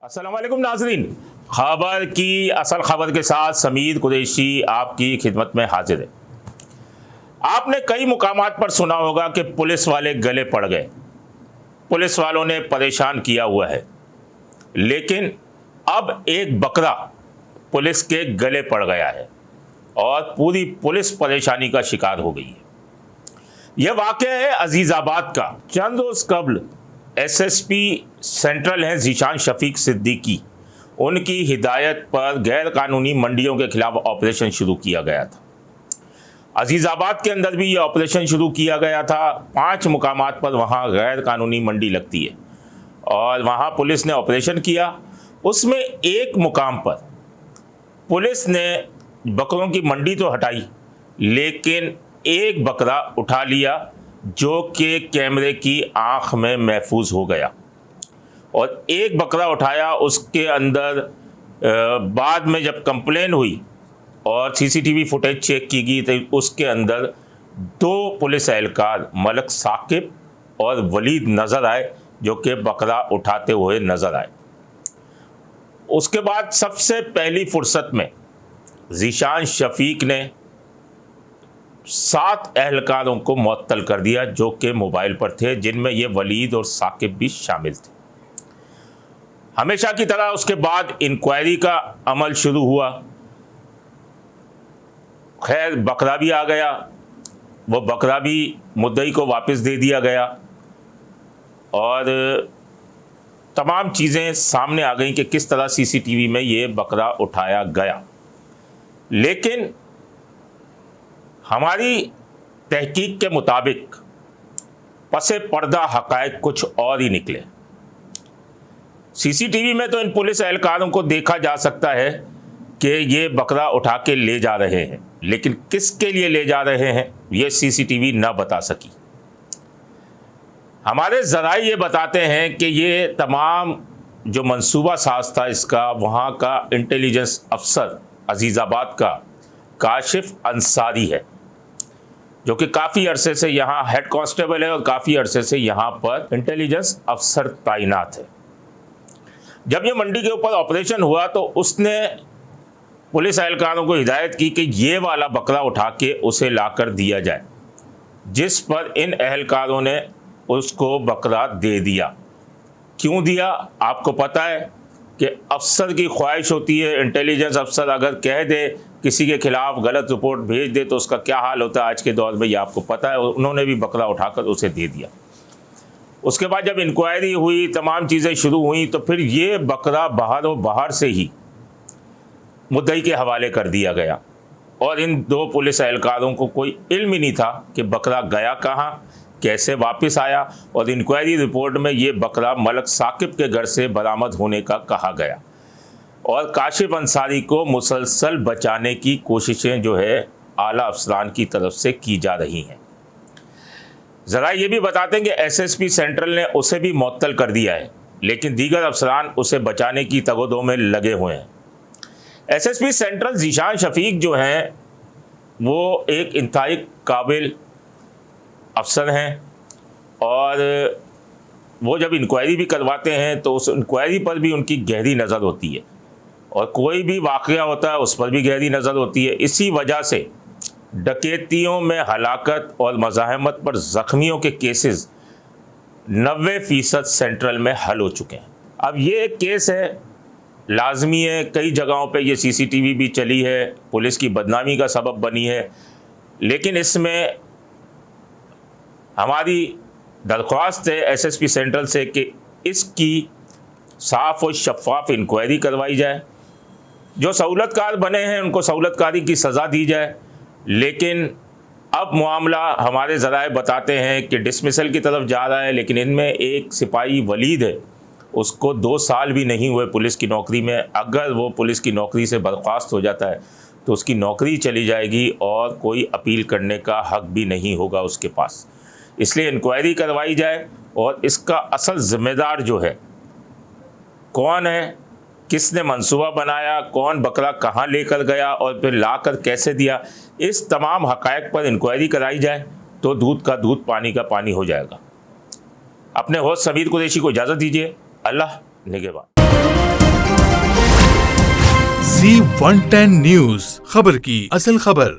अस्सलाम वालेकुम नाज़रीन, खबर की असल खबर के साथ समीर कुरैशी आपकी खिदमत में हाजिर है। आपने कई मुकामात पर सुना होगा कि पुलिस वाले गले पड़ गए, पुलिस वालों ने परेशान किया हुआ है, लेकिन अब एक बकरा पुलिस के गले पड़ गया है और पूरी पुलिस परेशानी का शिकार हो गई है। यह वाक़या है अजीज़ाबाद का। चंद रोज़ कबल एसएसपी सेंट्रल हैं ज़ीशान शफीक सिद्दीकी, उनकी हिदायत पर गैर कानूनी मंडियों के खिलाफ ऑपरेशन शुरू किया गया था। अजीज़ाबाद के अंदर भी ये ऑपरेशन शुरू किया गया था। 5 मुकामात पर वहाँ गैर कानूनी मंडी लगती है और वहाँ पुलिस ने ऑपरेशन किया। उसमें एक मुकाम पर पुलिस ने बकरों की मंडी तो हटाई, लेकिन एक बकरा उठा लिया जो कि कैमरे की आंख में महफूज हो गया। और एक बकरा उठाया, उसके अंदर बाद में जब कंप्लेन हुई और सीसीटीवी फुटेज चेक की गई तो उसके अंदर 2 पुलिस एहलकार मलक साकिब और वलीद नज़र आए जो कि बकरा उठाते हुए नज़र आए। उसके बाद सबसे पहली फुर्सत में ज़ीशान शफीक ने 7 एहलकारों को मुअत्तल कर दिया जो कि मोबाइल पर थे, जिनमें ये वलीद और साकिब भी शामिल थे। हमेशा की तरह उसके बाद इंक्वायरी का अमल शुरू हुआ। खैर, बकरा भी आ गया, वो बकरा भी मुद्दई को वापस दे दिया गया और तमाम चीज़ें सामने आ गई कि किस तरह सीसीटीवी में ये बकरा उठाया गया। लेकिन हमारी तहकीक के मुताबिक पसे पर्दा हक़ाइक़ कुछ और ही निकले। सीसीटीवी में तो इन पुलिस एहलकारों को देखा जा सकता है कि ये बकरा उठा के ले जा रहे हैं, लेकिन किसके लिए ले जा रहे हैं ये सीसीटीवी ना बता सकी। हमारे ज़राए ये बताते हैं कि ये तमाम जो मंसूबा साज था इसका, वहाँ का इंटेलिजेंस अफसर अजीज़ाबाद का काशिफ अंसारी है, जो कि काफ़ी अरसे से यहाँ हेड कांस्टेबल है और काफ़ी अरसे से यहाँ पर इंटेलिजेंस अफसर तैनात है। जब ये मंडी के ऊपर ऑपरेशन हुआ तो उसने पुलिस एहलकारों को हिदायत की कि ये वाला बकरा उठा के उसे लाकर दिया जाए, जिस पर इन एहलकारों ने उसको बकरा दे दिया। क्यों दिया? आपको पता है कि अफसर की ख्वाहिश होती है, इंटेलिजेंस अफसर अगर कह दे किसी के खिलाफ गलत रिपोर्ट भेज दे तो उसका क्या हाल होता है आज के दौर में, ये आपको पता है। उन्होंने भी बकरा उठाकर उसे दे दिया। उसके बाद जब इंक्वायरी हुई, तमाम चीज़ें शुरू हुई, तो फिर ये बकरा बाहर से ही मुद्दई के हवाले कर दिया गया और इन 2 पुलिस एहलकारों को कोई इल्म ही नहीं था कि बकरा गया कहाँ, कैसे वापस आया। और इंक्वायरी रिपोर्ट में ये बकरा मलक साकिब के घर से बरामद होने का कहा गया और काशिफ अंसारी को मुसलसल बचाने की कोशिशें जो है आला अफसरान की तरफ से की जा रही हैं। ज़रा ये भी बताते हैं कि एसएसपी सेंट्रल ने उसे भी मुअत्तल कर दिया है, लेकिन दीगर अफसरान उसे बचाने की तगोदों में लगे हुए हैं। एसएसपी सेंट्रल ज़ीशान शफीक जो हैं वो एक इंतहाई काबिल अफसर हैं और वो जब इंक्वायरी भी करवाते हैं तो उस इंक्वायरी पर भी उनकी गहरी नज़र होती है और कोई भी वाक़या होता है उस पर भी गहरी नज़र होती है। इसी वजह से डकैतियों में हलाकत और मज़ाहमत पर ज़ख्मियों के केसेस 90% सेंट्रल में हल हो चुके हैं। अब ये एक केस है, लाजमी है, कई जगहों पे ये सीसीटीवी भी चली है, पुलिस की बदनामी का सबब बनी है, लेकिन इसमें हमारी दरख्वास्त है एसएसपी सेंट्रल से कि इसकी साफ़ और शफाफ इंक्वायरी करवाई जाए। जो सहूलतकार बने हैं उनको सहूलतकारी की सज़ा दी जाए। लेकिन अब मामला हमारे ज़राए बताते हैं कि डिसमिसल की तरफ जा रहा है, लेकिन इनमें एक सिपाही वलीद है, उसको 2 साल भी नहीं हुए पुलिस की नौकरी में। अगर वो पुलिस की नौकरी से बर्खास्त हो जाता है तो उसकी नौकरी चली जाएगी और कोई अपील करने का हक़ भी नहीं होगा उसके पास। इसलिए इंक्वायरी करवाई जाए और इसका असल ज़िम्मेदार जो है कौन है, किसने मंसूबा बनाया, कौन बकरा कहाँ लेकर गया और फिर लाकर कैसे दिया, इस तमाम हक़ाइक़ पर इंक्वायरी कराई जाए तो दूध का दूध पानी का पानी हो जाएगा। अपने होस्ट समीर कुरैशी को इजाज़त दीजिए। अल्लाह निगहबान। Z110 न्यूज, खबर की असल खबर।